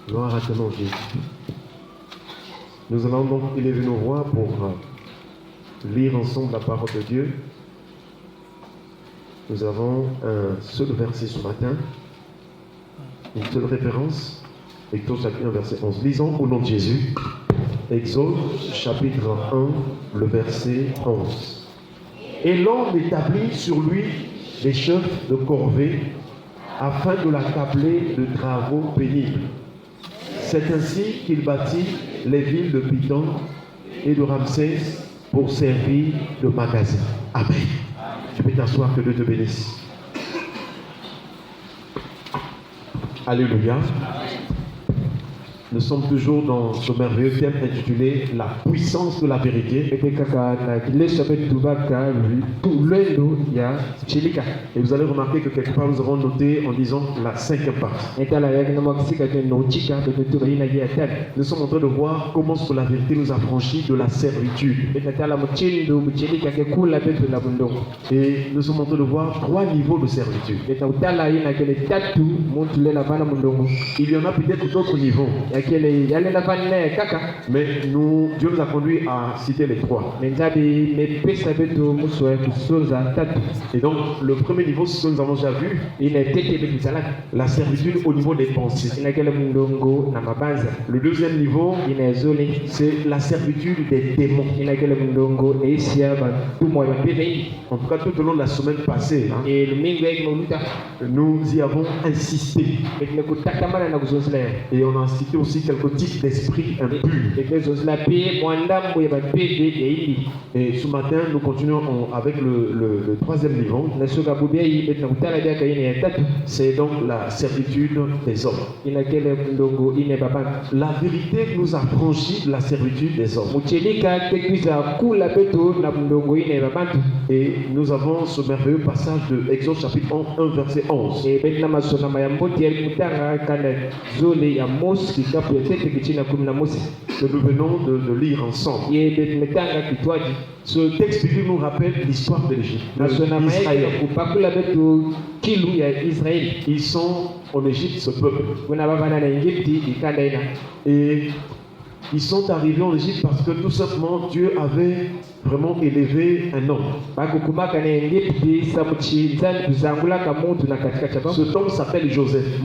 Gloire à ton nom, Jésus. Nous allons donc élever nos voix pour lire ensemble la parole de Dieu. Nous avons un seul verset ce matin, une seule référence, Exode chapitre 1, verset 11. Lisons au nom de Jésus, Exode chapitre 1, le verset 11. Et l'homme établit sur lui des chefs de corvée afin de l'accabler de travaux pénibles. C'est ainsi qu'il bâtit les villes de Python et de Ramsès pour servir de magasin. Amen. Tu peux t'asseoir, que Dieu te bénisse. Alléluia. Nous sommes toujours dans ce merveilleux thème intitulé La puissance de la vérité. Et vous allez remarquer que quelque part nous avons noté en disant la cinquième partie. Nous sommes en train de voir comment la vérité nous a franchi de la servitude. Et nous sommes en train de voir 3 niveaux de servitude. Il y en a peut-être d'autres niveaux. Mais Dieu nous a conduit à citer les 3. Et donc, le premier niveau, c'est ce que nous avons déjà vu, la servitude au niveau des pensées. Le deuxième niveau, c'est la servitude des démons. En tout cas, tout au long de la semaine passée, nous y avons insisté. Et on a cité aussi quelques types d'esprits impurs. Et ce matin, nous continuons avec le troisième niveau. C'est donc la servitude des hommes. La vérité nous a franchi de la servitude des hommes. Et nous avons ce merveilleux passage de Exode chapitre 1, verset 11. Que nous venons de lire ensemble. Ce texte biblique nous rappelle l'histoire de l'Égypte. Ils sont en Égypte, ce peuple. Et ils sont arrivés en Égypte parce que tout simplement Dieu avait vraiment élevé un homme. Cet homme s'appelle Joseph.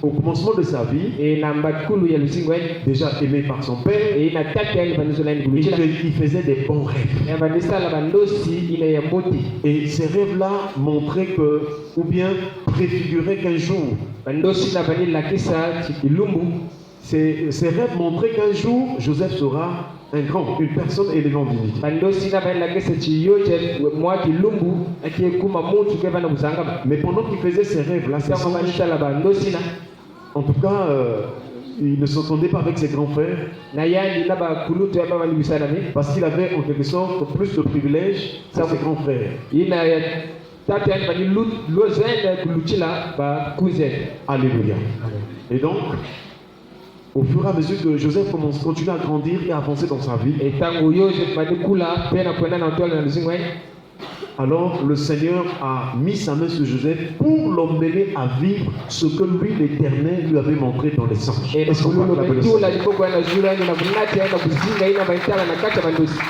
Au commencement de sa vie, déjà aimé par son père, il faisait des bons rêves. Et ces rêves-là montraient que, ou bien préfiguraient qu'un jour, ces rêves montraient qu'un jour, Joseph sera un grand, une personne élevée en dignité. Mais pendant qu'il faisait ces rêves-là, en tout cas, il ne s'entendait pas avec ses grands frères. Parce qu'il avait en quelque sorte plus de privilèges que ses grands frères. Alléluia. Et donc, au fur et à mesure que Joseph continue à grandir et à avancer dans sa vie, alors le Seigneur a mis sa main sur Joseph pour l'emmener à vivre ce que lui, l'Éternel, lui avait montré dans les anges.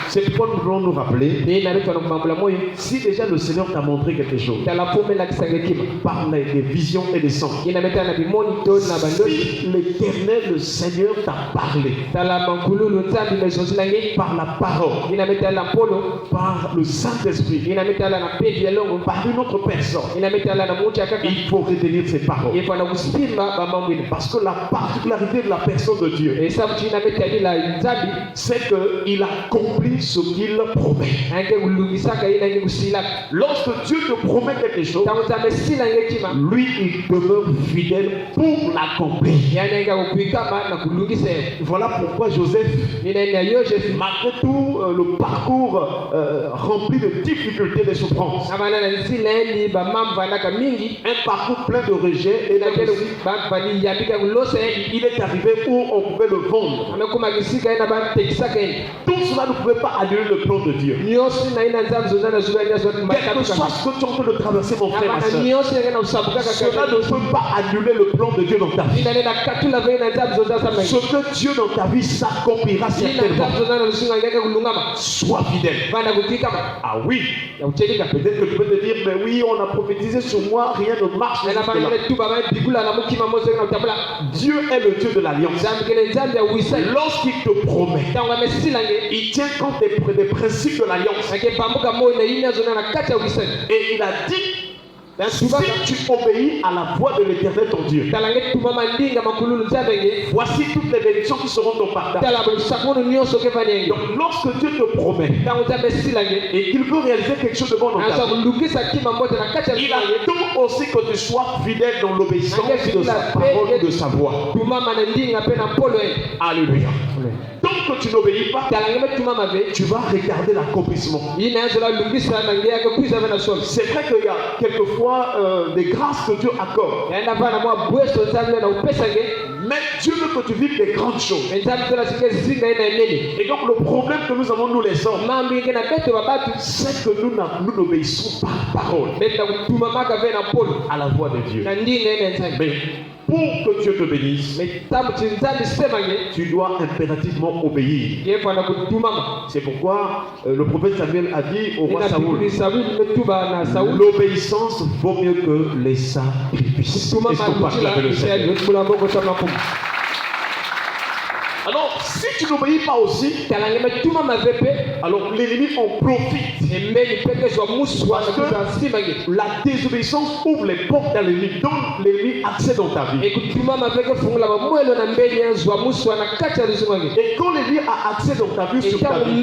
C'est pourquoi nous voulons nous rappeler, si déjà le Seigneur t'a montré quelque chose, par les visions et les songes, si l'Éternel, le Seigneur t'a parlé, par la parole, par le Saint-Esprit, par une autre personne, il faut retenir ces paroles. Parce que la particularité de la personne de Dieu, c'est qu'il accomplit ce qu'il promet. Lorsque Dieu te promet quelque chose, lui, il demeure fidèle pour l'accomplir. Voilà pourquoi Joseph, malgré tout le parcours rempli de difficultés, de souffrances, un parcours plein de rejet, et il est arrivé où on pouvait le vendre. Tout Tout cela ne pouvait pas annuler le plan de Dieu. Quel que soit ce que tu es en train de traverser, mon frère, ma soeur, cela ne peut pas annuler le plan de Dieu dans ta vie. Ce que Dieu dans ta vie s'accomplira certainement. Sois fidèle. Ah oui. Peut-être que tu peux te dire, mais oui, on a prophétisé sur moi, rien ne marche. Dieu est le Dieu de l'alliance. Lorsqu'il te promet, il tient compte des principes de l'alliance. Et il a dit, si tu obéis à la voix de l'Éternel ton Dieu, voici toutes les bénédictions qui seront ton partage. Donc lorsque Dieu te promet et qu'il veut réaliser quelque chose de bon dans ta vie, il attend aussi que tu sois fidèle dans l'obéissance de sa parole et de sa voix. Alléluia. Tant que tu n'obéis pas, tu vas regarder l'accomplissement. C'est vrai qu'il y a quelquefois des grâces que Dieu accorde. Mais Dieu veut que tu vives des grandes choses. Et donc le problème que nous avons, nous les hommes, c'est que nous n'obéissons pas à la parole, à la voix de Dieu. Mais pour que Dieu te bénisse, tu dois impérativement obéir. C'est pourquoi le prophète Samuel a dit au roi Saoul, l'obéissance vaut mieux que les sacrifices. Est-ce qu'on peut acclamer le Seigneur? Alors, si tu n'obéis pas aussi, alors l'ennemi en profite. Parce que la désobéissance ouvre les portes à l'ennemi, donne l'ennemi accès dans ta vie. Et quand l'ennemi a accès dans ta vie sur ta vie,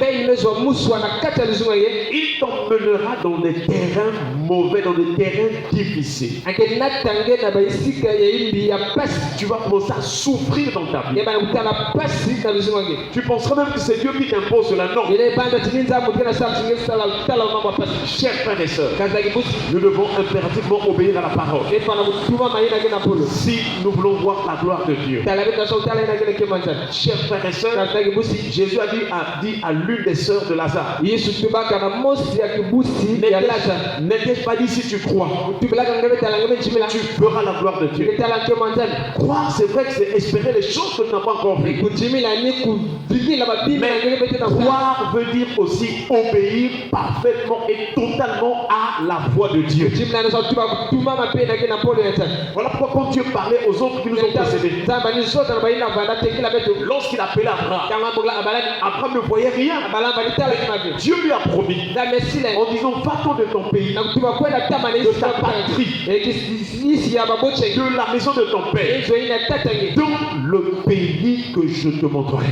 il t'emmènera dans des terrains mauvais, dans des terrains difficiles. Tu vas commencer à souffrir dans ta vie. Tu penseras même que c'est Dieu qui t'impose cela. Non. Chers frères et sœurs, nous devons impérativement obéir à la parole. Si nous voulons voir la gloire de Dieu. Chers frères et sœurs, Jésus a dit à l'une des sœurs de Lazare, n'ai-je pas dit si tu crois, tu verras la gloire de Dieu. Croire, c'est vrai que c'est espérer les choses que tu n'as pas encore vues. Mais croire veut dire aussi obéir parfaitement et totalement à la voix de Dieu. Voilà pourquoi quand Dieu parlait aux autres qui nous ont précédés, lorsqu'il appelait Abraham, Abraham ne voyait rien. Dieu lui a promis en disant, va-t'en de ton pays, de ta patrie, de la maison de ton père, dans le pays que je te montrerai.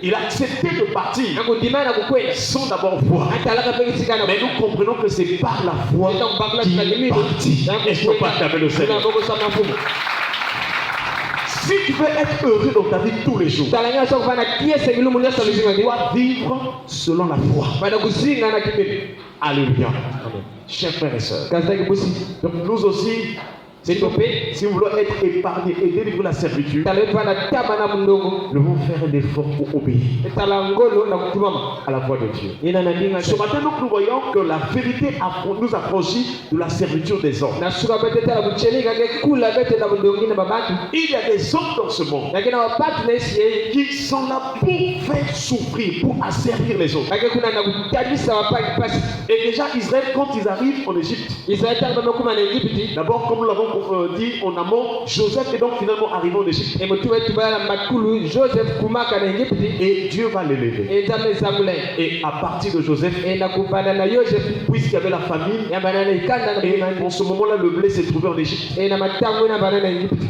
Il a accepté de partir sans d'abord voir. Mais nous comprenons que c'est par la foi qu'il est parti. Est-ce qu'on peut acclamer le Seigneur? Si tu veux être heureux dans ta vie tous les jours, tu dois vivre selon la foi. Alléluia. Chers frères et sœurs, donc nous aussi, si nous voulons être épargnés et délivrer la servitude, nous devons faire un effort pour obéir à la voix de Dieu. Ce matin, nous voyons que la vérité nous affranchit de la servitude des hommes. Il y a des hommes dans ce monde qui sont là pour faire souffrir, pour asservir les autres. Et déjà, Israël, quand ils arrivent en Égypte, d'abord, comme nous l'avons dit en amont, Joseph est donc finalement arrivé en Égypte. Et Dieu va l'élever. Et à partir de Joseph, puisqu'il y avait la famine, et en ce moment-là, le blé s'est trouvé en Égypte.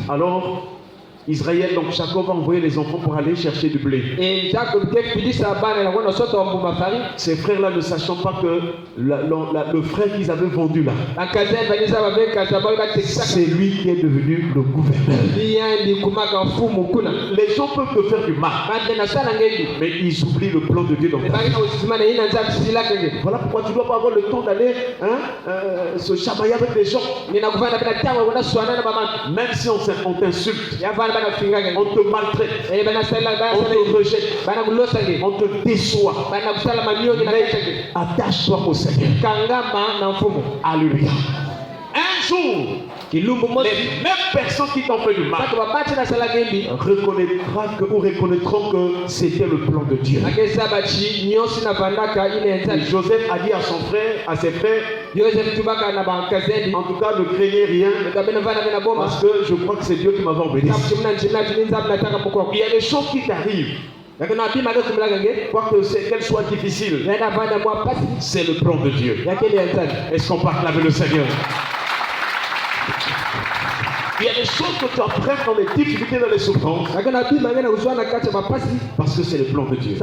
Alors, Israël, donc Jacob a envoyé les enfants pour aller chercher du blé. Et ces frères-là ne sachant pas que le frère qu'ils avaient vendu là, c'est lui qui est devenu le gouverneur. Les gens peuvent te faire du mal, mais ils oublient le plan de Dieu dans ta vie. Voilà pourquoi tu ne dois pas avoir le temps d'aller se chamailler avec les gens. Même si on t'insulte, On te maltraite. On te rejette. On te déçoit. Mais attache-toi au Seigneur. Alléluia. Un jour, les mêmes personnes qui t'ont fait du mal reconnaîtront que c'était le plan de Dieu. Et Joseph a dit à son frère, à ses frères, en tout cas ne craignez rien, parce que je crois que c'est Dieu qui m'avait embelli. Il y a des choses qui t'arrivent. Quoi qu'elles soient difficiles, c'est le plan de Dieu. Est-ce qu'on peut acclamer le Seigneur? Il y a des choses que tu apprends dans les difficultés, dans les souffrances, parce que c'est le plan de Dieu.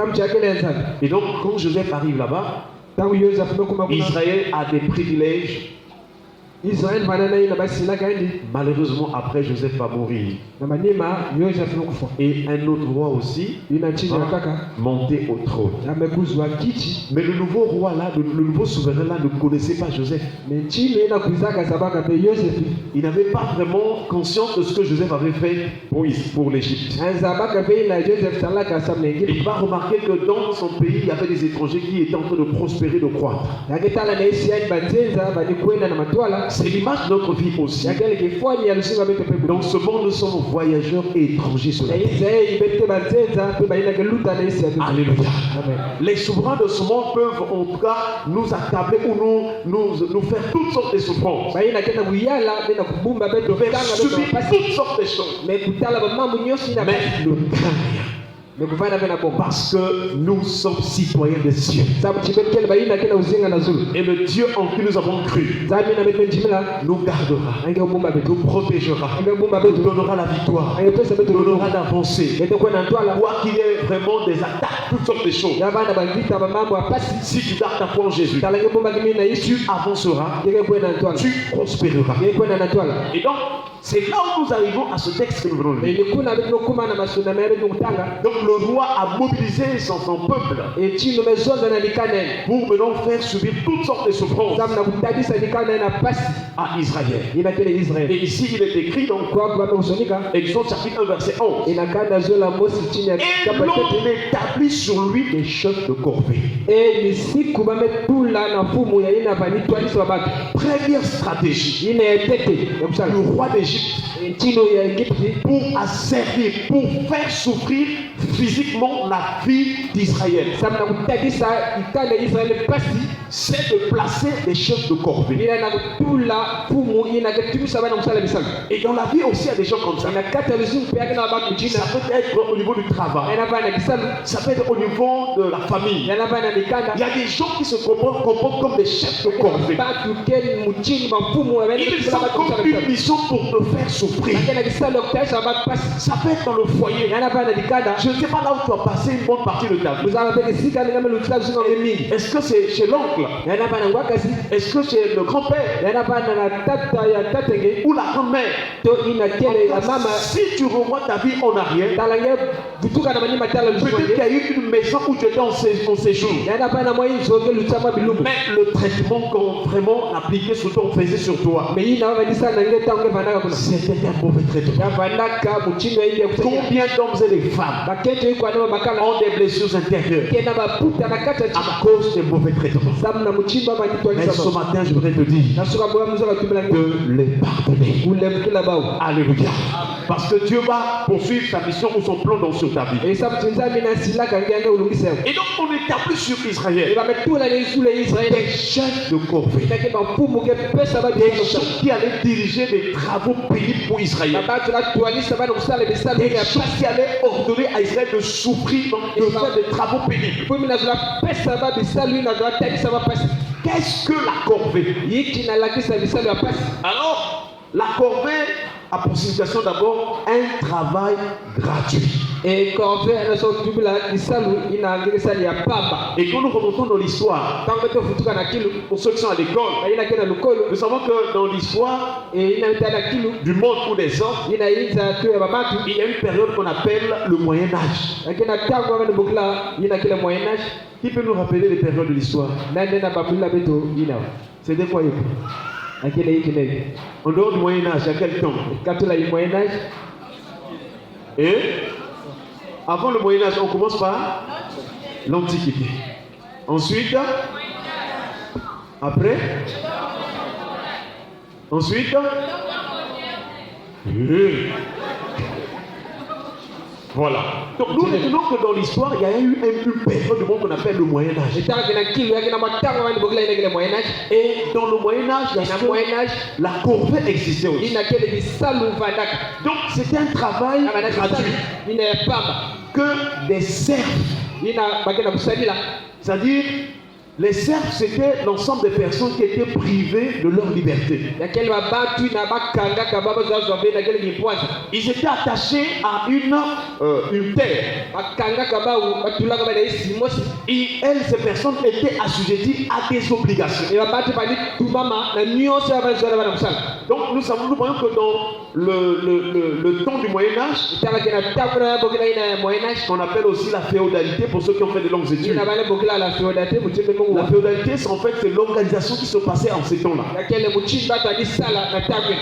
Et donc, quand Joseph arrive là-bas, Israël a des privilèges. Malheureusement, après Joseph va mourir. Et un autre roi aussi monté au trône. Mais le nouveau roi là, le nouveau souverain là ne connaissait pas Joseph. Il n'avait pas vraiment conscience de ce que Joseph avait fait pour l'Égypte. Il va remarquer que dans son pays, il y avait des étrangers qui étaient en train de prospérer, de croître. C'est l'image de notre vie aussi. Dans ce monde, nous sommes voyageurs et étrangers sur la terre. Alléluia. Les souverains de ce monde peuvent en tout cas nous accabler ou nous faire toutes sortes de souffrances. Faire subir toutes sortes de choses. Mais ne crains rien. Parce que nous sommes citoyens des cieux. Et le Dieu en qui nous avons cru nous gardera, nous protégera, nous donnera la victoire, nous donnera d'avancer. Quoi qu'il y ait vraiment des attaques, toutes sortes de choses. Si tu gardes ta foi en Jésus, tu avanceras, tu prospéreras. Et donc, c'est là où nous arrivons à ce texte que nous venons de lire. Donc le roi a mobilisé son peuple pour maintenant faire subir toutes sortes de souffrances à Israël. Et ici il est écrit donc Exode chapitre 1 verset 11. Et l'on établit sur lui des chefs de corvée. Première stratégie, le roi d'Égypte pour asservir, pour faire souffrir physiquement la vie d'Israël, c'est de placer des chefs de corvée. Et dans la vie aussi, il y a des gens comme ça. Ça peut être au niveau du travail, ça peut être au niveau de la famille. Il y a des gens qui se comportent comme des chefs de corvée. Ils ont comme une mission pour te faire souffrir. Ça peut être dans le foyer. Je ne sais pas là où tu as passé une bonne partie de ta vie. Est-ce que c'est chez l'oncle? Est-ce que c'est le grand-père? Ou la grand-mère? Si tu revois ta vie en arrière, peut-être qu'il y a eu une maison où tu étais en séjour. Mais le traitement qu'on vraiment appliquait sur toi, on faisait sur toi, c'était un mauvais traitement. Combien d'hommes et de femmes ont des blessures intérieures à cause des mauvais traitements? Mais ce matin, je voudrais te dire de les pardonner. Alléluia. Parce que Dieu va poursuivre sa mission ou son plan sur ta vie. Et donc, on établit sur Israël des chefs de corvée, des gens qui allaient diriger des travaux pénibles pour Israël, des gens qui allaient ordonner à Israël de souffrir, de faire des travaux pénibles. Qu'est-ce que la corvée? Alors, la corvée a pour signification d'abord un travail gratuit. Et quand nous remontons dans l'histoire, pour ceux qui sont à l'école, nous savons que dans l'histoire du monde ou des hommes, il y a une période qu'on appelle le Moyen-Âge. Qui peut nous rappeler les périodes de l'histoire? C'était quoi? En dehors du Moyen-Âge, à quel temps? Et avant le Moyen-Âge, on commence par l'Antiquité. Ensuite, après, ensuite, voilà. Donc nous retenons que dans l'histoire, il y a eu une période du monde qu'on appelle le Moyen-Âge. Et dans le Moyen-Âge, la corvée existait aussi. Donc c'était un travail gratuit que des serfs, c'est-à-dire les serfs, c'était l'ensemble des personnes qui étaient privées de leur liberté. Ils étaient attachés à une terre. Et elles, ces personnes, étaient assujetties à des obligations. Donc nous voyons que dans le temps du Moyen-Âge, qu'on appelle aussi la féodalité pour ceux qui ont fait de longues études. La féodalité, en fait, c'est l'organisation qui se passait en ces temps-là.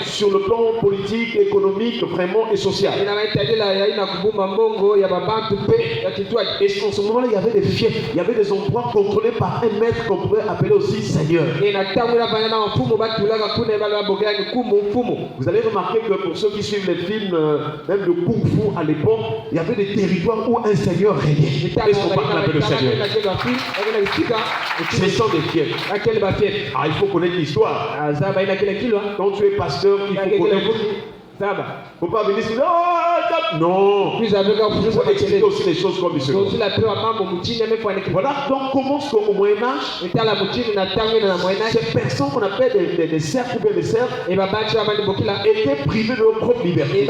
Sur le plan politique, économique, vraiment et social. Et en ce moment-là, il y avait des fiefs, il y avait des endroits contrôlés par un maître qu'on pouvait appeler aussi seigneur. Vous allez remarquer que pour ceux qui suivent les films, même de Kung Fu à l'époque, il y avait des territoires où un seigneur régnait. Est-ce qu'on parle un peu de seigneur? Ce sont des fiefs. Ah, il faut connaître l'histoire. Quand tu es pasteur, il faut connaître. Il ne faut pas venir dire non. Il faut expliquer aussi les choses comme il se doit. Voilà, donc commence au Moyen-Âge. Ces personnes qu'on appelle des serfs ou bien des serfs étaient privées de leur propre liberté.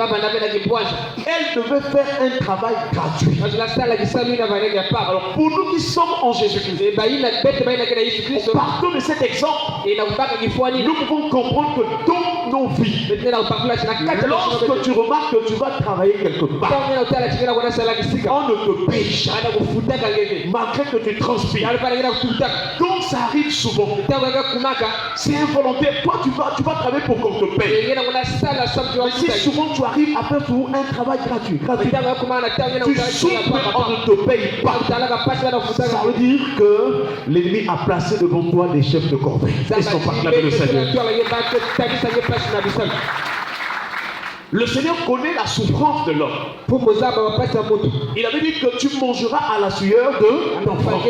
Elles devaient faire un travail gratuit. Alors pour nous qui sommes en Jésus-Christ, partant de cet exemple, nous pouvons comprendre que dans nos vies, lorsque tu remarques que tu vas travailler quelque part, on ne te paye jamais, malgré que tu transpires. Donc ça arrive souvent. C'est involontaire. Toi, tu vas travailler pour qu'on te paye. Mais si souvent tu arrives à faire un travail gratuit, tu souffres mais on ne te paye pas. Ça veut dire que l'ennemi a placé devant toi des chefs de corvée. Est-ce qu'on parle avec le Seigneur? Le Seigneur connaît la souffrance de l'homme. Il avait dit que tu mangeras à la sueur de ton front.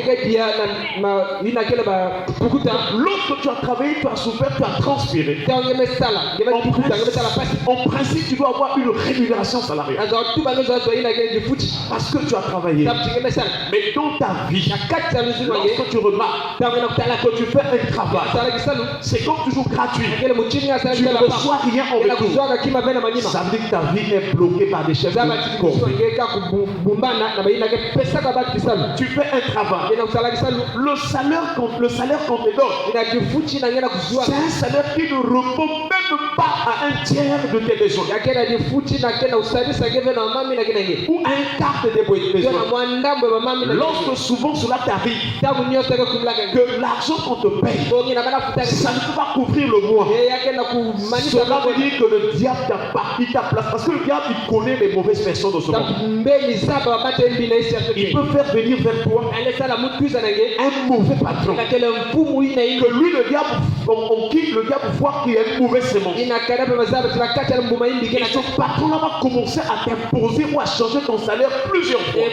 Lorsque tu as travaillé, tu as souffert, tu as transpiré. En principe, tu dois avoir une rémunération salariale. Parce que tu as travaillé. Mais dans ta vie, lorsque tu remarques que tu fais un travail, c'est comme toujours gratuit. Tu ne reçois rien en retour. Ça veut dire que ta vie est bloquée par des chefs de corvée. Tu fais un travail. Le salaire qu'on te donne, c'est un salaire qui ne répond même pas à un tiers de tes besoins. Ou un quart de tes besoins. Lorsque souvent cela t'arrive, que l'argent qu'on te paye, ça ne peut pas couvrir le mois. Cela veut dire que le diable t'a parti ta place. Parce que le diable, il connaît les mauvaises personnes de ce monde. Il peut faire venir vers toi un mauvais patron. Que lui, le diable, on quitte le diable voir qu'il y a une mauvaise semence. Et ce patron-là va commencer à t'imposer ou à changer ton salaire plusieurs fois.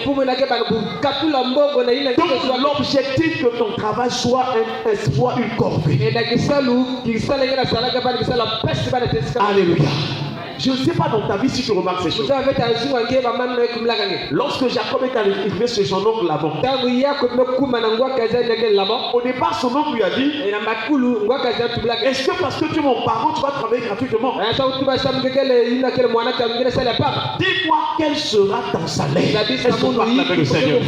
Donc l'objectif que ton travail soit une corvée. Alléluia. Je ne sais pas dans ta vie si tu remarques ces choses. Lorsque Jacob est arrivé chez son oncle Laban, au départ son oncle lui a dit: est-ce que parce que tu es mon parent, tu vas travailler gratuitement? Dis-moi quel sera ton salaire. Est-ce qu'on va avec le Seigneur?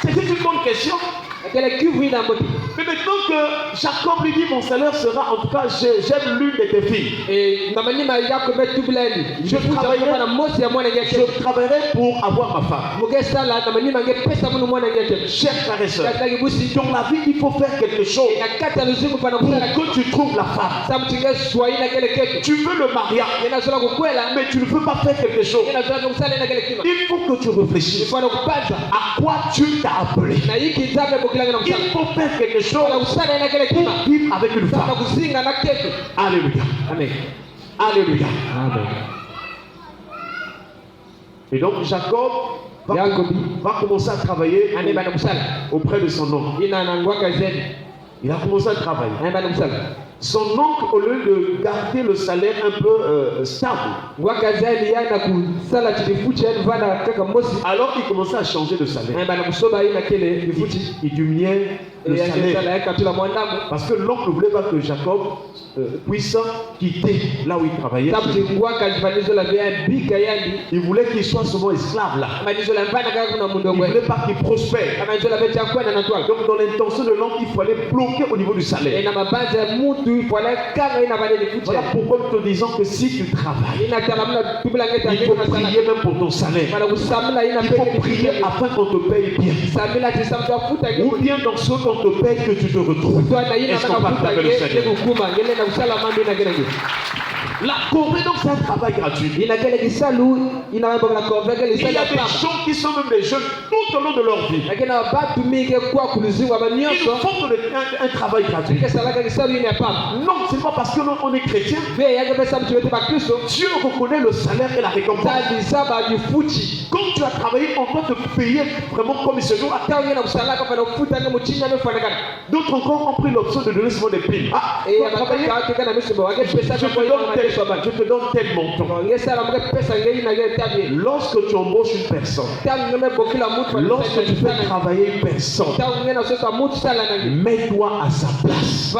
C'était une bonne question. Mais maintenant que Jacob lui dit, mon salaire sera, en tout cas, j'aime l'une de tes filles. Et Je travaillerai pour avoir ma femme. Chers frères et sœurs, dans la vie, il faut faire quelque chose pour que tu trouves la femme. Tu veux le mariage, mais tu ne peux pas faire quelque chose. Il faut que tu réfléchisses à quoi tu t'as appelé. Il faut faire quelque chose pour vivre avec une femme. Alléluia. Amen. Alléluia. Amen. Et donc Jacob va commencer à travailler auprès de son oncle. Il a commencé à travailler. Son oncle, au lieu de garder le salaire un peu stable, alors il commençait à changer de salaire. Il diminuait le salaire. Parce que l'oncle ne voulait pas que Jacob puisse quitter là où il travaillait. Il voulait qu'il soit souvent esclave là. Il ne voulait pas qu'il prospère. Donc dans l'intention de l'oncle, il fallait bloquer au niveau du salaire. Voilà pourquoi nous te disons que si tu travailles, il faut prier même pour ton salaire. Il faut prier afin qu'on te paye bien. Ou bien dans ce qu'on te paye que tu te retrouves. Est-ce qu'on partage le Seigneur? La corvée, donc c'est un travail gratuit. Il y a des gens qui sont même des jeunes tout au long de leur vie. Ils font un travail gratuit. Non, c'est pas parce qu'on est chrétien. Dieu reconnaît le salaire et la récompense. Quand tu as travaillé, on doit te payer vraiment comme il se doit. D'autres encore ont pris l'option de donner souvent des primes. Je te donne tel montant. Lorsque tu embauches une personne, lorsque tu fais travailler une personne, mets-toi à sa place.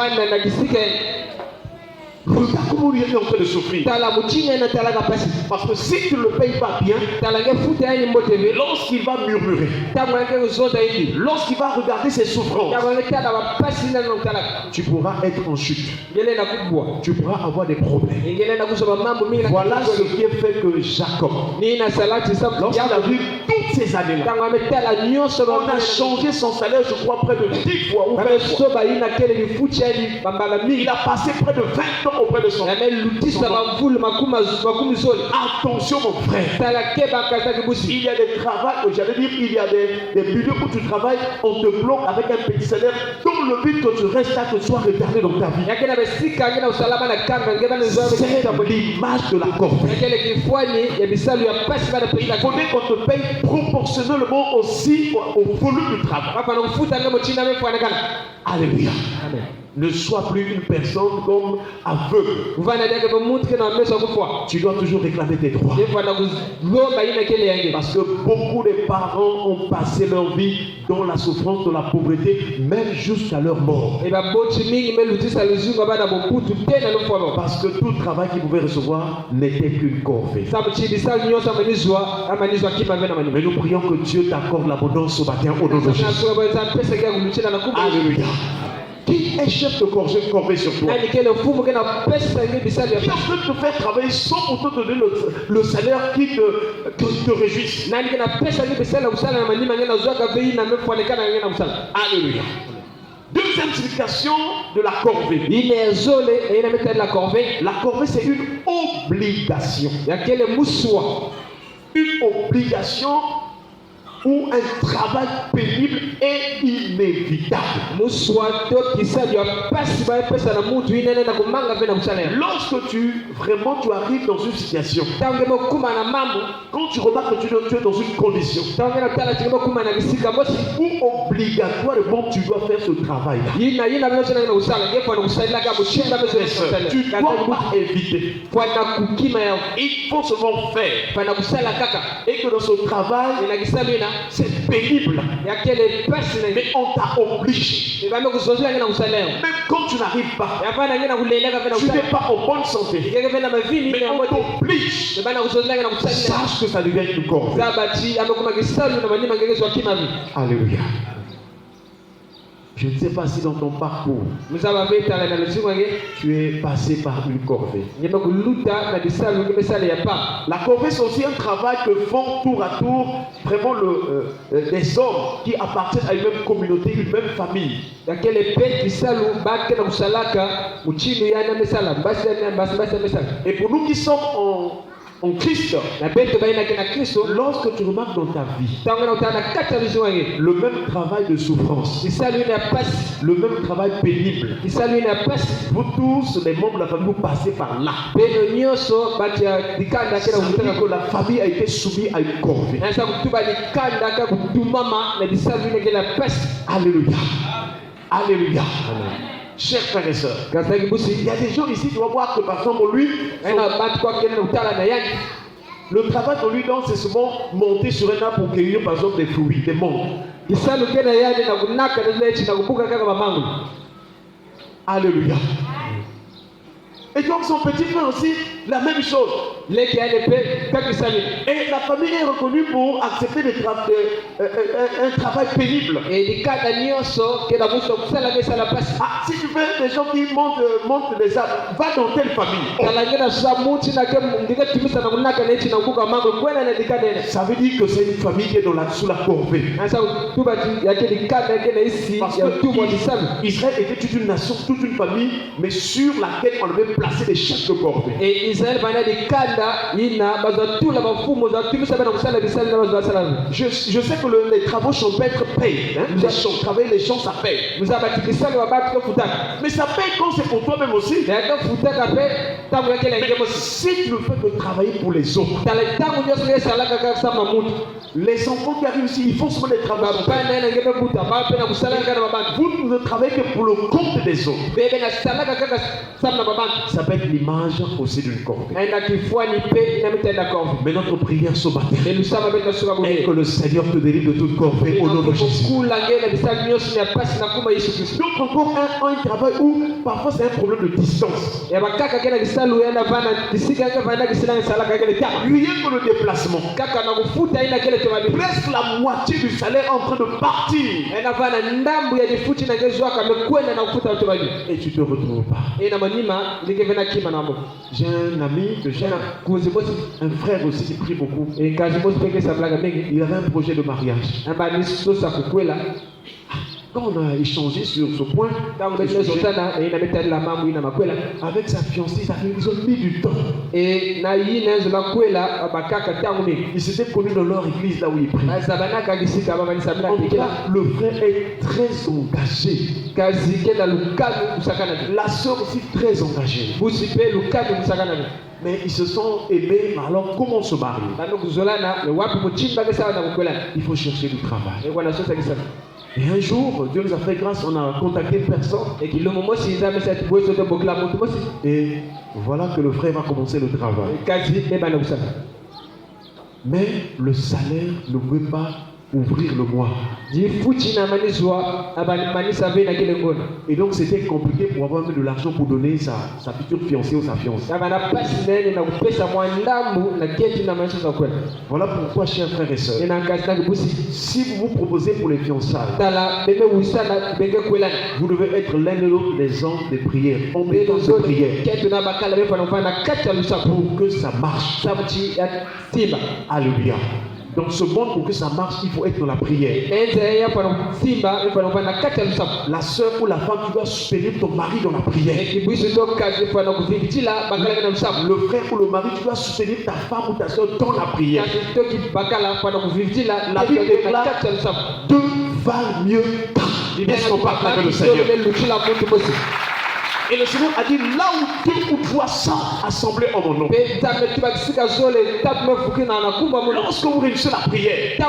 Regarde comment il est en train de souffrir. Parce que si tu ne le payes pas bien, lorsqu'il va murmurer, lorsqu'il va regarder ses souffrances, tu pourras être en chute. Tu pourras avoir des problèmes. Voilà ce qui a fait que Jacob, lorsqu'il a vu toutes ces années-là, on a changé son salaire, je crois, près de 10 fois ou 20 fois. Il a passé près de 20 ans auprès de son frère. Attention mon frère. Il y a des travaux, j'allais dire, il y a des milieux où tu travailles, on te bloque avec un petit salaire dans le but que tu restes là, que tu sois retardé dans ta vie. C'est l'image de la corvée. Il faudrait qu'on te paye proportionnellement aussi au volume du travail. Alléluia. Amen. Ne sois plus une personne comme aveugle. Tu dois toujours réclamer tes droits. Parce que beaucoup de parents ont passé leur vie dans la souffrance, dans la pauvreté, même jusqu'à leur mort. Parce que tout travail qu'ils pouvaient recevoir n'était qu'une corvée. Mais nous prions que Dieu t'accorde l'abondance ce matin au nom de Jésus. Alléluia. Qui est chef de corvée sur toi? Qui est en train de te faire travailler sans pourtant te donner le salaire qui te réjouisse. Alléluia. Deuxième signification de la corvée. La corvée, c'est une obligation. Une obligation ou un travail pénible et inévitable. Lorsque tu arrives dans une situation, quand tu remarques que tu es dans une condition où obligatoirement tu dois faire ce travail-là, tu ne dois pas éviter. Il faut seulement faire. Et que dans ce travail, c'est pénible. Mais on t'a obligé. Même quand tu n'arrives pas, tu n'es pas en bonne santé, mais on t'oblige. Sache que ça devient une corvée. Alléluia. Je ne sais pas si dans ton parcours, tu es passé par une corvée. La corvée, c'est aussi un travail que font tour à tour vraiment des hommes qui appartiennent à une même communauté, une même famille. Et pour nous qui sommes en Christ, lorsque tu remarques dans ta vie le même travail de souffrance, le même travail pénible, vous tous les membres de la famille, vous passez par là. Que la famille a été soumise à une corvée. Alléluia. Alléluia. Chers frères et sœurs, il y a des gens ici, tu vas voir que par exemple, lui, le travail qu'on lui donne, c'est souvent monter sur un arbre pour cueillir par exemple des fruits, des mangues. Alléluia. Et donc son petit frère aussi, la même chose. Et la famille est reconnue pour accepter un travail pénible. Ah, si tu veux des gens qui montent des arbres, va dans telle famille. Ça veut dire que c'est une famille qui est sous la corvée. Parce que Israël était toute une nation, toute une famille, mais sur laquelle on avait placé des chefs de corvée. Et Israël je sais que les travaux champêtres payent. Les champs, ça paye. Mais ça paye quand c'est pour toi-même aussi. Si tu ne fais que travailler pour les autres, les enfants qui arrivent ici, ils font souvent des travaux. Vous ne travaillez que pour le compte des autres. Ça peut être l'image aussi d'une corvée. Mais notre prière ce matin est que le Seigneur te délivre de toute corvée au nom de Jésus. Donc encore un travail où parfois c'est un problème de distance. Rien que le déplacement. Presque la moitié du salaire est en train de partir. Et tu ne te retrouves pas. J'ai un ami que j'aime, un frère aussi qui prie beaucoup. Il avait un projet de mariage. Quand on a échangé sur ce point, avec sa fiancée, ils ont mis du temps. Ils s'étaient connus dans leur église là où ils prient. Le frère est très engagé. La sœur aussi très engagée. Mais ils se sont aimés, alors comment se marier? Il faut chercher du travail. Et un jour, Dieu nous a fait grâce, on a contacté une personne. Et voilà que le frère va commencer le travail. Mais le salaire ne veut pas ouvrir le mois. Et donc c'était compliqué pour avoir même de l'argent pour donner sa future fiancée ou sa fiancée. Voilà pourquoi, chers frères et sœurs, si vous vous proposez pour les fiançailles, vous devez être l'un et l'autre des hommes de prière, hommes et femmes de prière, pour que ça marche. Alléluia. Dans ce monde, pour que ça marche, il faut être dans la prière. La soeur ou la femme, tu dois soutenir ton mari dans la prière. Le frère ou le mari, tu dois soutenir ta femme ou ta soeur dans la prière. La Bible déclare 2 valent mieux qu'un. Est-ce qu'on parle avec le Seigneur? Et le Seigneur a dit, là où 2 ou 3 sont assemblés en mon nom, lorsque vous réussissez la prière pour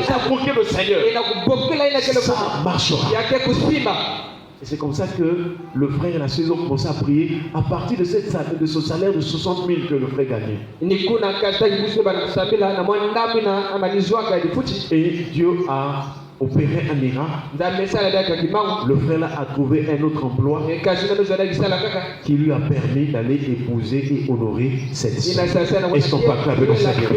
invoquer le Seigneur, ça marchera. Et c'est comme ça que le frère et la sœur ont commencé à prier à partir de ce salaire de 60 000 que le frère gagnait. Et Dieu a opéré un miracle. Le frère là a trouvé un autre emploi qui lui a permis d'aller épouser et honorer cette sœur. Est-ce qu'on peut acclamer le Seigneur?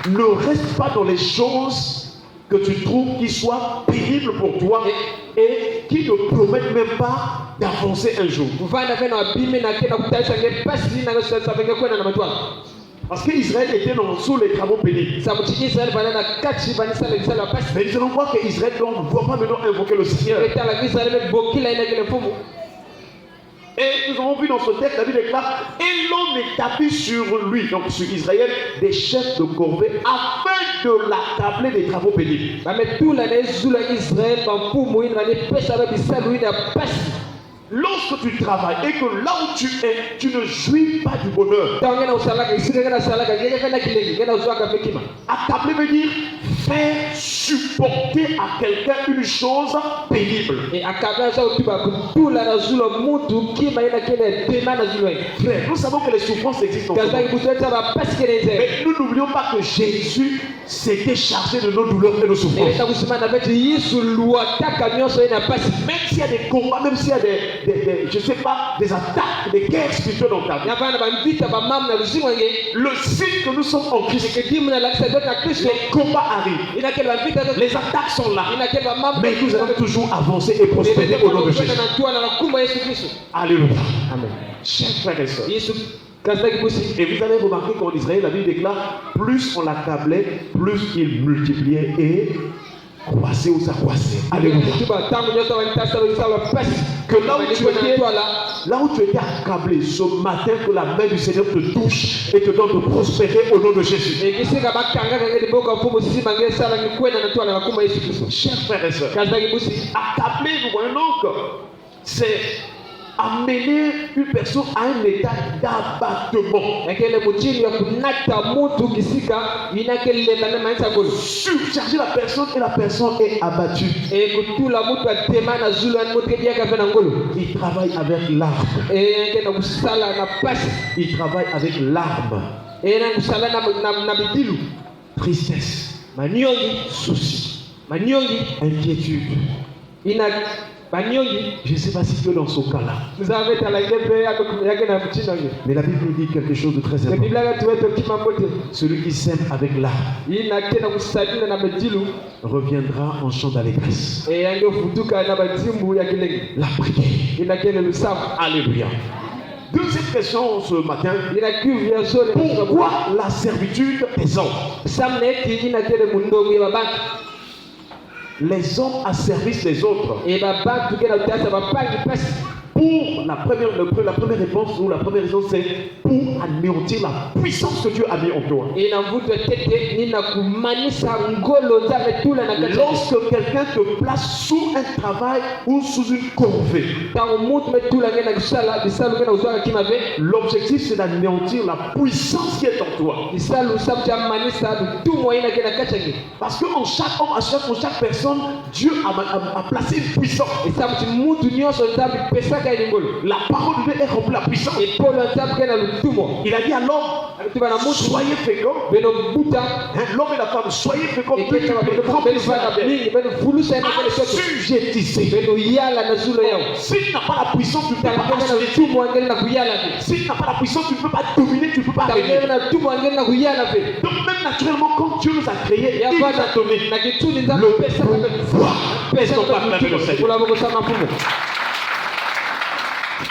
Ne reste pas dans les choses que tu trouves qui soit pénible pour toi et qui ne promettent même pas d'avancer un jour. Parce qu'Israël était sous les travaux pénibles. Mais nous allons voir qu'Israël ne doit pas maintenant invoquer le Seigneur. Et nous avons vu dans ce texte, David déclare, et l'on établit sur lui, donc sur Israël, des chefs de corvée afin de l'accabler des travaux pénibles. Lorsque tu travailles et que là où tu es, tu ne jouis pas du bonheur. Accabler veut dire faire supporter à quelqu'un une chose pénible. Frère, nous savons que les souffrances existent en ce monde. Mais nous n'oublions pas que Jésus s'était chargé de nos douleurs et nos souffrances. Même s'il y a des combats, même s'il y a je ne sais pas, des attaques, des guerres spirituelles dans ta vie, le signe que nous sommes en Christ, les combats arrivent, les attaques sont là, mais nous allons toujours avancer et prospérer au nom de Jésus. Alléluia. Amen. Chers frères et sœurs, et vous allez remarquer qu'en Israël, la Bible déclare, plus on l'accablait, plus il multipliait et croissait ou s'accroissait. Alléluia. Que là où tu étais accablé ce matin, que la main du Seigneur te touche et te donne de prospérer au nom de Jésus. Chers frères et sœurs, accablé, nous voyons donc, c'est amener une personne à un état d'abattement. Surcharger la personne et la personne est abattue. Il travaille avec l'arme. Il travaille avec l'arme. Tristesse, souci, inquiétude. Je ne sais pas si tu es dans ce cas-là. Mais la Bible nous dit quelque chose de très important. Celui qui sème avec l'arme reviendra en chant d'allégresse. La prière. Alléluia. Deuxième question ce matin. Pourquoi la servitude des hommes? Les hommes asservissent les autres. Pour la première réponse ou la première raison, c'est pour anéantir la puissance que Dieu a mis en toi. Lorsque quelqu'un te place sous un travail ou sous une corvée, l'objectif c'est d'anéantir la puissance qui est en toi. Parce qu'en chaque homme, en chaque personne, Dieu a placé une puissance. La parole de Dieu est remplie de la puissance. Il a dit à l'homme, soyez féconds. L'homme et la femme, soyez féconds. Assujettissez. S'il n'a pas la puissance, tu ne peux pas assujetter. S'il n'a pas la puissance, tu ne peux pas dominer, tu ne peux pas régner. Donc même naturellement, quand Dieu nous a créés, il nous a donné le pouvoir.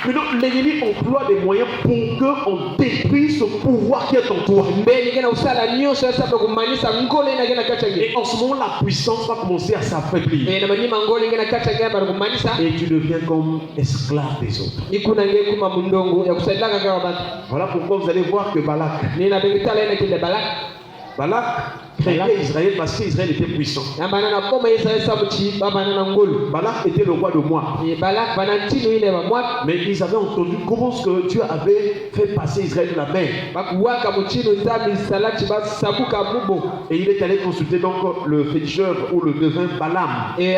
Mais donc l'ennemi emploie des moyens pour qu'on détruise ce pouvoir qui est en toi. Et en ce moment, la puissance va commencer à s'affaiblir. Et tu deviens comme esclave des autres. Voilà pourquoi vous allez voir que Balak créait Israël parce qu'Israël était puissant. Balak était le roi de Moab. Mais ils avaient entendu comment ce que Dieu avait fait passer Israël de la mer. Et il est allé consulter donc le féticheur ou le devin Balaam. Et il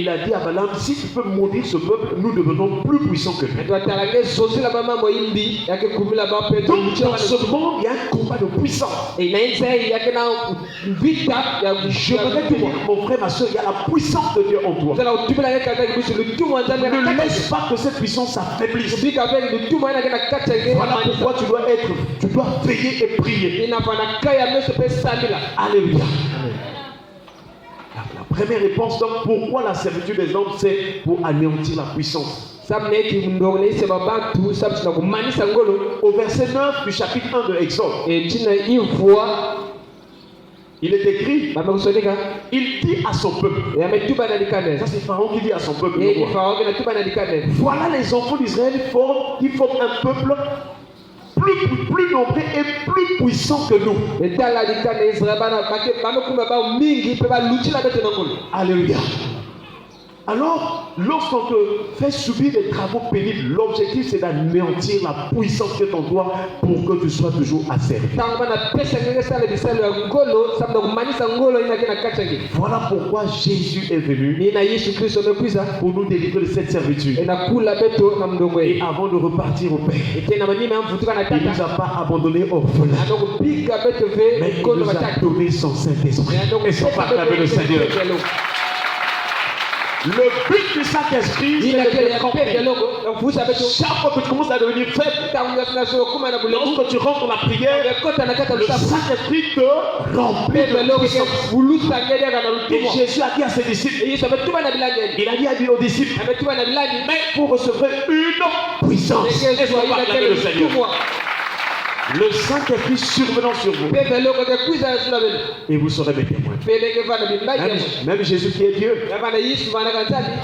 a dit à Balaam, si tu peux maudire ce peuple, nous devenons plus puissants que lui. Donc dans ce monde, il y a un combat de puissance. J'aimerais te dire, mon frère, ma soeur, il y a la puissance de Dieu en toi. Ne laisse pas que cette puissance s'affaiblisse. Voilà pourquoi tu dois veiller et prier. Alléluia. La première réponse, donc, pourquoi la servitude des hommes, c'est pour anéantir la puissance. Au verset 9 du chapitre 1 de Exode, il est écrit, il dit à son peuple, ça c'est Pharaon qui dit à son peuple, voilà les enfants d'Israël qui forment un peuple plus nombreux et plus puissant que nous. Alléluia. Alors, lorsqu'on te fait subir des travaux pénibles, l'objectif c'est d'anéantir la puissance que tu en toi pour que tu sois toujours asservi. Voilà pourquoi Jésus est venu pour nous délivrer de cette servitude. Et avant de repartir au Père, il ne nous a pas abandonnés orphelins, mais il nous a donné son Saint-Esprit. Et son partage le Seigneur. Le but du Saint-Esprit, c'est de tromper. Chaque fois que tu commences à devenir faible, lorsque tu rentres dans la prière, le Saint-Esprit te remplit de puissance. Et Jésus a dit à ses disciples, il a dit aux disciples, mais pour recevoir une puissance, est-ce qu'on va acclamer le Seigneur? Le Saint-Esprit survenant sur vous, et vous serez mes témoins. Même Jésus qui est Dieu,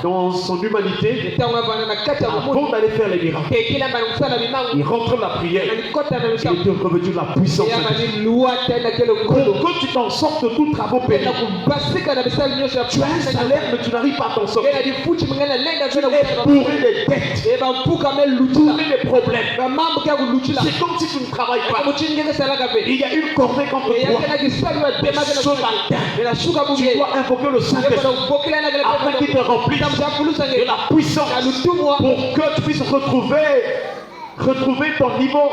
dans son humanité, avant d'aller faire les miracles, il rentre dans la prière, il était revenu de la puissance. Pour que tu t'en sortes de tout travaux pénible, tu as un salaire mais tu n'arrives pas à t'en sortir. Tu es bourré des dettes, bourré des problèmes. C'est comme si tu ne travailles pas. Il y a une corvée contre toi. Ce matin, tu dois invoquer le Saint-Esprit afin qu'il te remplisse de la puissance pour que tu puisses retrouver ton niveau,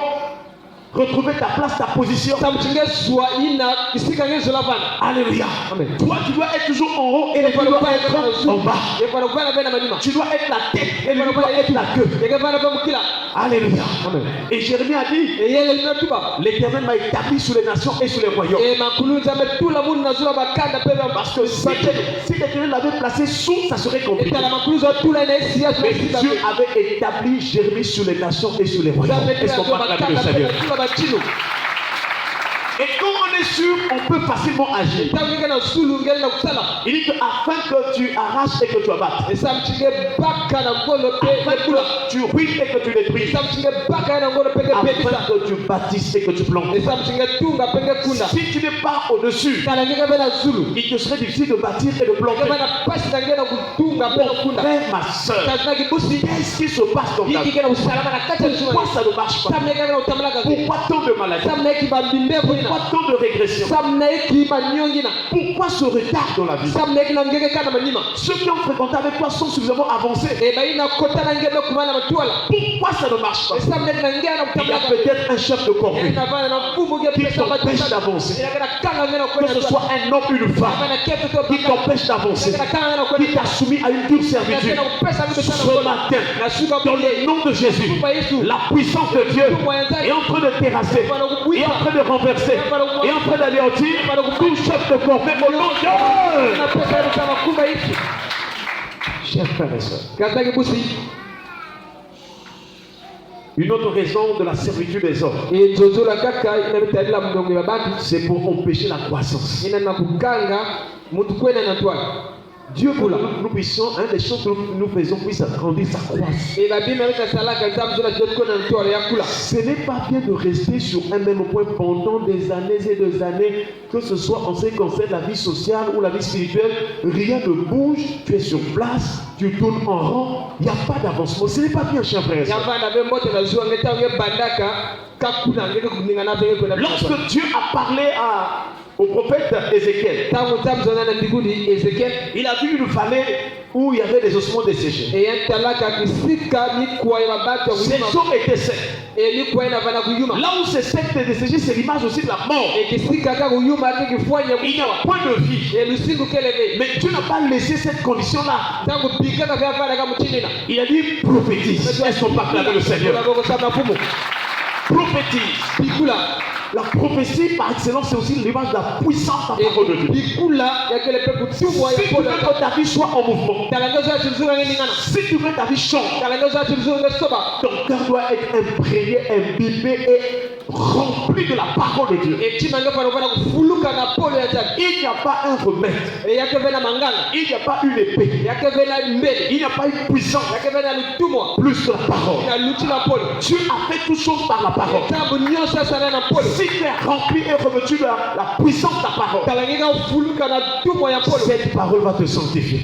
retrouver ta place, ta position. Alléluia. Amen. Toi, tu dois être toujours en haut et tu dois être en bas. Tu dois être la tête et tu dois être la queue. Alléluia. Amen. Et Jérémie a dit, l'Éternel m'a établi sur les nations et sur les royaumes. Parce que si l'Éternel l'avait placé sous, ça serait compliqué. Mais Dieu avait établi Jérémie sur les nations et sur les royaumes. Est-ce qu'on parle avec le Seigneur? Et quand on est sûr, on peut facilement agir. Il dit que afin que tu arraches et que tu abattes, afin que tu ruines et que tu détruises, afin que tu bâtisses et que tu plantes. Si tu n'es pas au-dessus, il te serait difficile de bâtir et de planter. Mon frère, ma soeur, qu'est-ce qui se passe dans ta vie? Pourquoi ça ne marche pas? Pourquoi tant de maladies? Pourquoi tant de régression? Pourquoi ce retard dans la vie? Ceux qui ont fréquenté avec toi sont suffisamment avancés. Pourquoi ça ne marche pas? Il y a peut-être un chef de corvée qui t'empêche d'avancer. Que ce soit un homme ou une femme qui t'empêche d'avancer, qui t'a soumis à une dure servitude. Ce matin, dans le nom de Jésus, la puissance de Dieu est en train de terrasser, est en train de renverser, est en train d'anéantir tout chef de corvée au nom de Dieu. Chers frères et sœurs, une autre raison de la servitude des hommes, c'est pour empêcher la croissance. Dieu veut que nous puissions, des choses que nous faisons puisse grandir sa croissance. Ce n'est pas bien de rester sur un même point pendant des années et des années, que ce soit en ce qui concerne la vie sociale ou la vie spirituelle. Rien ne bouge, tu es sur place, tu tournes en rond, il n'y a pas d'avancement. Ce n'est pas bien, cher frère. Lorsque Dieu a parlé au prophète Ézéchiel, il a vu une vallée où il y avait des ossements desséchés. Ces os étaient secs. Là où c'est sec et desséché, c'est l'image aussi de la mort. Il n'y a point de vie. Mais Dieu n'a pas laissé cette condition-là. Il a dit prophétise. Est-ce qu'on peut acclamer le Seigneur? Prophétise. La prophétie par excellence, c'est aussi l'image de la puissance de la parole de Dieu. Si tu veux que ta vie soit en mouvement, si tu veux que ta vie change, ton cœur doit être imprégné, imbibé et rempli de la parole de Dieu. Il n'y a pas un remède. Il n'y a pas une épée. Il n'y a pas une puissance plus que la parole. Dieu a fait toutes choses par la parole. Si tu es rempli et revêtu de la puissance de la parole, cette parole va te sanctifier.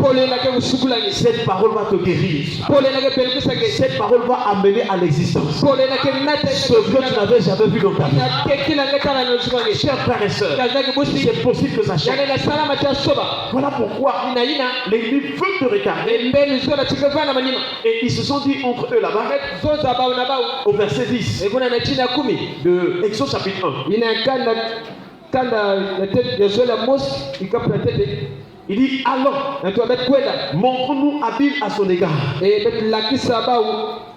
Cette parole va te guérir. Cette parole va amener à l'existence ce que tu n'avais jamais vu dans ta vie. Chers frères et sœurs, c'est possible que ça change. Voilà pourquoi l'ennemi veut te regarder. Et ils se sont dit entre eux là-bas, au verset 10 de Exode chapitre 1. Il dit alors, montrons-nous habile à son égard.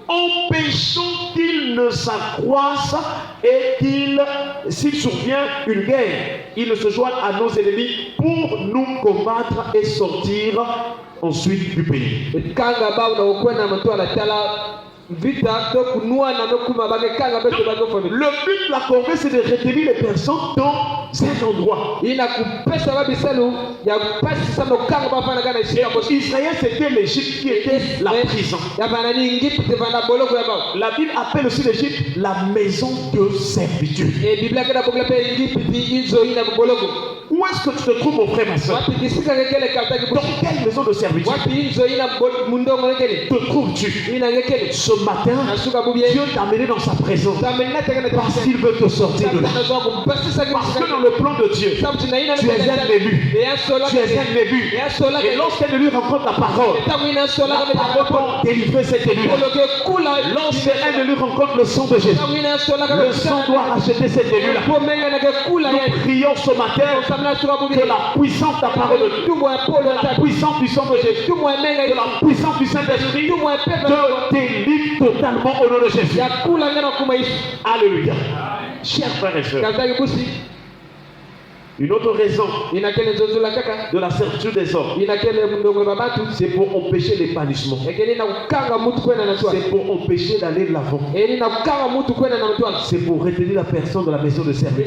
Empêchons qu'il ne s'accroisse et qu'il, s'il survient une guerre, il ne se joigne à nos ennemis pour nous combattre et sortir ensuite du pays. Le but de la corvée, c'est de retenir les personnes dans un endroit. Israël, c'était l'Égypte qui était la prison. La Bible appelle aussi l'Égypte la maison de servitude. Où est-ce que tu te trouves, mon frère, ma soeur? Dans quelle maison de servitude te trouves-tu? Ce matin, Dieu t'a amené dans sa présence parce qu'il veut te sortir de là. Parce que dans le plan de Dieu, tu es un élu. Tu es un élu. Et lorsqu'un élu rencontre la parole va délivrer cet élu. Lorsqu'un élu rencontre le sang de Jésus, le sang doit racheter cet élu-là. Nous prions ce matin que la puissance de la parole de Dieu, la puissance du sang de Jésus, que la puissance du Saint-Esprit te délivre totalement au nom de Jésus. Alléluia. Chers frères et sœurs, une autre raison de la servitude des hommes, c'est pour empêcher l'épanouissement. C'est pour empêcher d'aller de l'avant. C'est pour retenir la personne de la maison de servitude.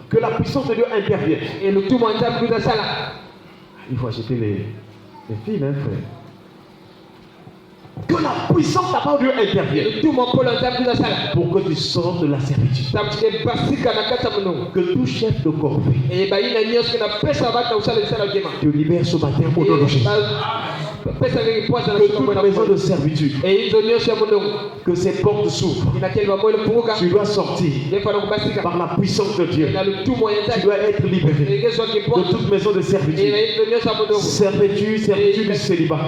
Que la puissance de Dieu intervienne. Et le tout de ça là. Il faut acheter les filles, hein, frère. Que la puissance de la parole de Dieu intervienne. Pour que tu sortes de la servitude. Que tout chef de corvée te libère ce matin au nom de Jésus. Que toute maison de servitude, que ces portes s'ouvrent. Tu dois sortir par la puissance de Dieu. Tu dois être libéré de toute maison de servitude. Servitude du célibat,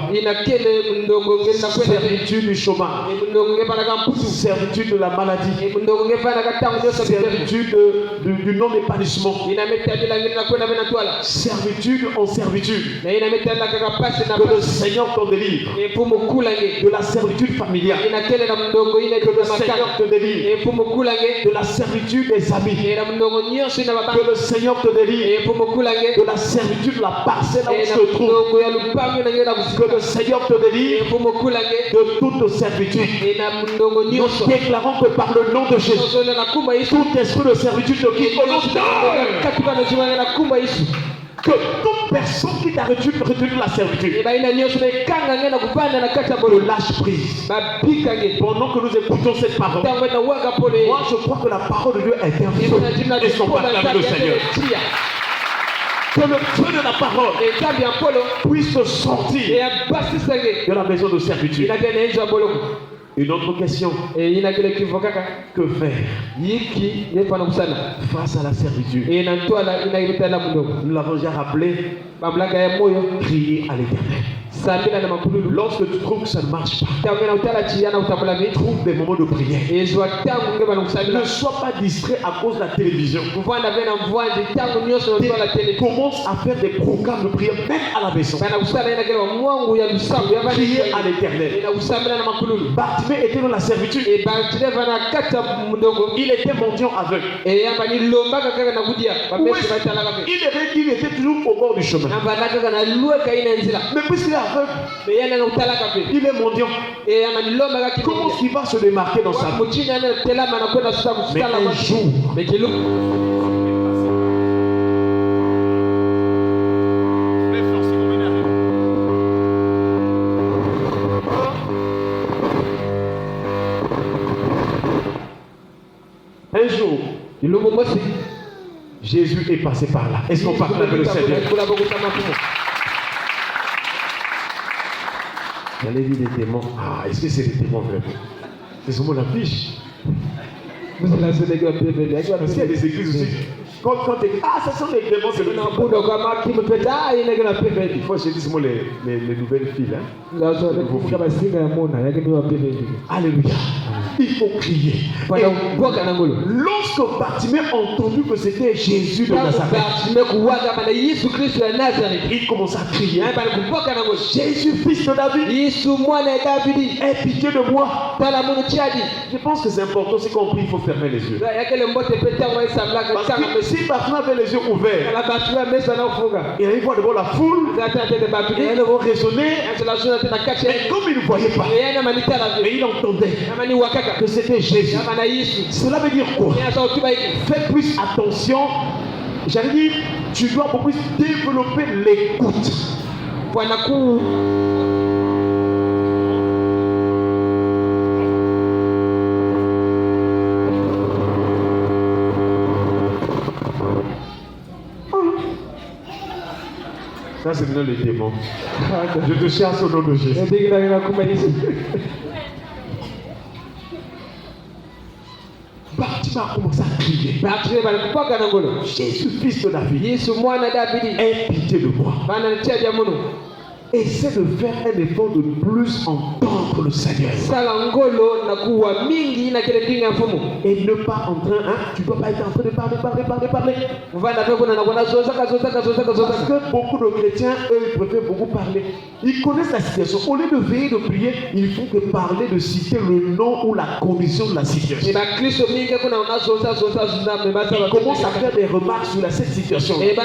servitude du chômage, servitude de la maladie, servitude du non-épanouissement, servitude en servitude. Que le Seigneur t'en délivre de la servitude familiale. Que le Seigneur te délivre de la servitude des amis. Que le Seigneur te délivre de la servitude de la parcelle où tu te trouves. Que le Seigneur te délivre de toute servitude. Nous déclarons que par le nom de Jésus, tout esprit de servitude te quitte au nom de Jésus. Que toute personne qui t'a retenu de la servitude lâche prise. Pendant que nous écoutons cette parole, moi je crois que la parole de Dieu intervient. Et son parole avec le Seigneur. Que le feu de la parole puisse sortir de la maison de servitude. Une autre question. Que faire face à la servitude? Nous l'avons déjà rappelé. Crier à l'Éternel. Lorsque tu trouves que ça ne marche pas, trouve des moments de prière. Ne sois pas distrait à cause de la télévision. Commence à faire des programmes de prière même à la maison. Prier à l'Éternel. Bartimée était dans la servitude. Il était mendiant aveugle. Il était toujours au bord du chemin. Mais puisqu'il est aveugle, il est mendiant. Comment est-ce qu'il va se démarquer dans sa vie? Mais un jour, Jésus est passé par là. Est-ce qu'on parle avec le Seigneur? J'allais dire des démons. Ah, est-ce que c'est des démons vraiment? C'est seulement la fiche. Parce qu'il y a des églises aussi. Quand tu dis, ah, ce sont des démons, c'est le nom. Il faut que je dise les nouvelles filles. Alléluia. Il faut crier. Lorsque Bartimée a entendu que c'était Jésus de Nazareth, il commence à crier. Jésus, fils de David, aie pitié de moi. Je pense que c'est important, c'est compris, il faut fermer les yeux. Parce que si Bartimée avait les yeux ouverts, il allait voir devant la foule, et ils vont raisonner. Mais comme il ne voyait pas, mais il entendait que c'était Jésus. Cela veut dire quoi? Fais plus attention. J'allais dire, tu dois beaucoup plus développer l'écoute. Ça, c'est maintenant le démon. Je te chasse au nom de Jésus. Bartimée a commencé à crier. Jésus, fils de David, aie pitié de moi. Essaie de faire un effort de plus entendre le Seigneur. Et ne pas en train, tu ne dois pas être en train de parler. Parce que beaucoup de chrétiens, eux, ils préfèrent beaucoup parler. Ils connaissent la situation. Au lieu de veiller, de prier, il faut que parler, de citer le nom ou la condition de la situation. Ils commencent à faire des remarques sur cette situation. Mais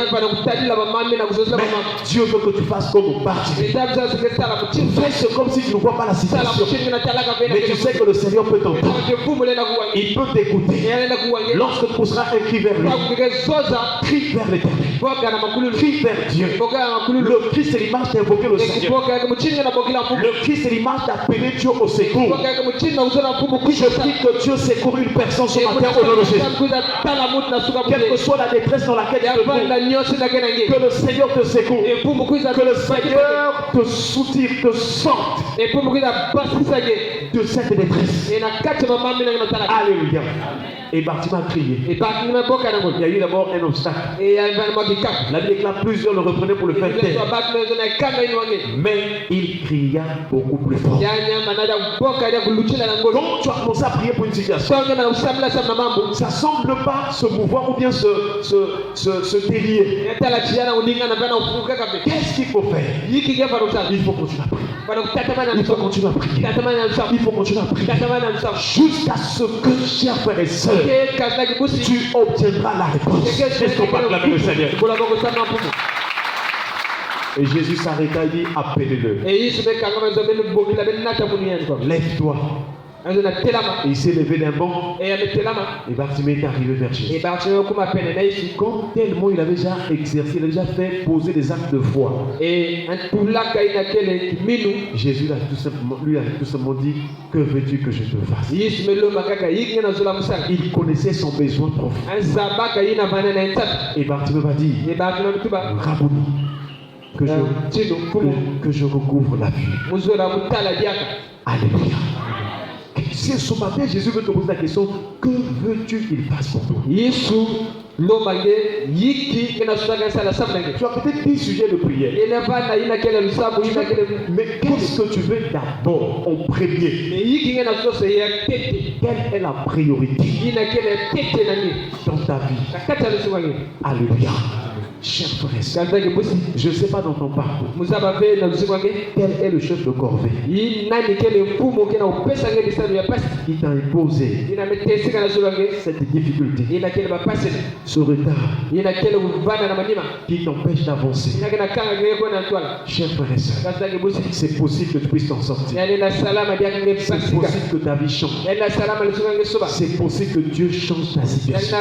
Dieu veut que tu fasses comme Bartimée. Fais ce comme si tu ne vois pas la situation. Mais tu sais que le Seigneur peut t'entendre. Il peut t'écouter. Lorsque tu pousseras un cri vers lui, crie vers l'Éternel. Crie vers Dieu. Le cri, c'est l'image d'invoquer le Seigneur. Le cri, c'est l'image d'appeler Dieu au secours. Je prie que Dieu secoue une personne ce matin au nom de Jésus. Quelle que soit la détresse dans laquelle tu te trouves, que le Seigneur te secoue. Que le Seigneur te soutire, te sorte de cette détresse. Alléluia. Et Bartimée a crié. Il y a eu d'abord un obstacle. La Bible déclare plusieurs le reprenaient pour le faire taire. Mais il cria beaucoup plus fort. Donc tu as commencé à prier pour une situation. Ça ne semble pas se mouvoir ou bien se délier. Qu'est-ce qu'il faut faire? Il faut continuer à prier. Il faut continuer à prier. Il faut continuer à prier. Jusqu'à ce que, chers frères et sœurs, tu obtiendras la réponse. Est-ce qu'on parle avec le Seigneur? Et Jésus s'arrêta et dit, appelez-le. Lève-toi. Et il s'est levé d'un bond. Et Bartimée est arrivé vers Jésus. Comme tellement il avait déjà exercé, il avait déjà fait poser des actes de foi. Jésus lui a tout simplement dit: que veux-tu que je te fasse? Il connaissait son besoin profond. Et Bartimée va dire: Rabouni, que je recouvre la vue. Alléluia. C'est ce matin, Jésus veut te poser la question: que veux-tu qu'il fasse pour toi? Tu as peut-être 10 sujets de prière. Mais qu'est-ce que tu veux d'abord en premier? Quelle est la priorité dans ta vie? Alléluia. Chers frères, je ne sais pas dans ton parcours quel est le chef de corvée qui t'a imposé cette difficulté, ce retard qui t'empêche d'avancer. Chers frères et sœurs, c'est possible que tu puisses t'en sortir. C'est possible que ta vie change. C'est possible que Dieu change ta situation.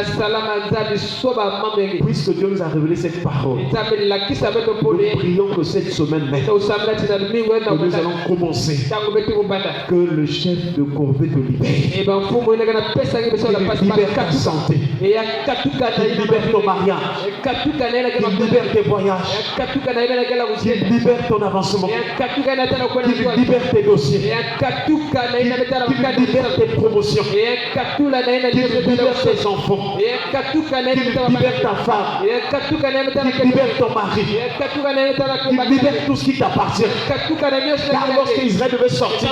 Puisque Dieu nous a révélé cette parole, nous prions que cette semaine même, que nous allons commencer, que le chef de corvée te libère, qu'il libère ta santé, qu'il libère ton mariage, qu'il libère tes voyages, qu'il libère ton avancement, qu'il libère tes dossiers, qu'il libère tes promotions, qu'il libère tes enfants, qu'il libère ta femme, qu'il libère ton mari, qu'il libère tout ce qui t'appartient. Car lorsque Israël devait sortir,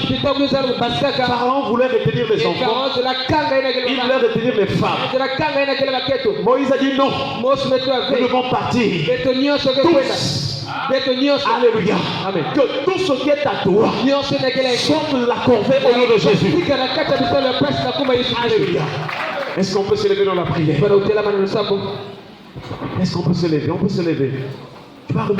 Pharaon voulait retenir les enfants, il voulait retenir les femmes. Moïse a dit non, nous devons partir tous. Alléluia. Amen. Que tout ce qui est à toi sorte la corvée au nom de Jésus. Alléluia. Est-ce qu'on peut se lever dans la prière? Est-ce qu'on peut se lever? On peut se lever. Tu vas remettre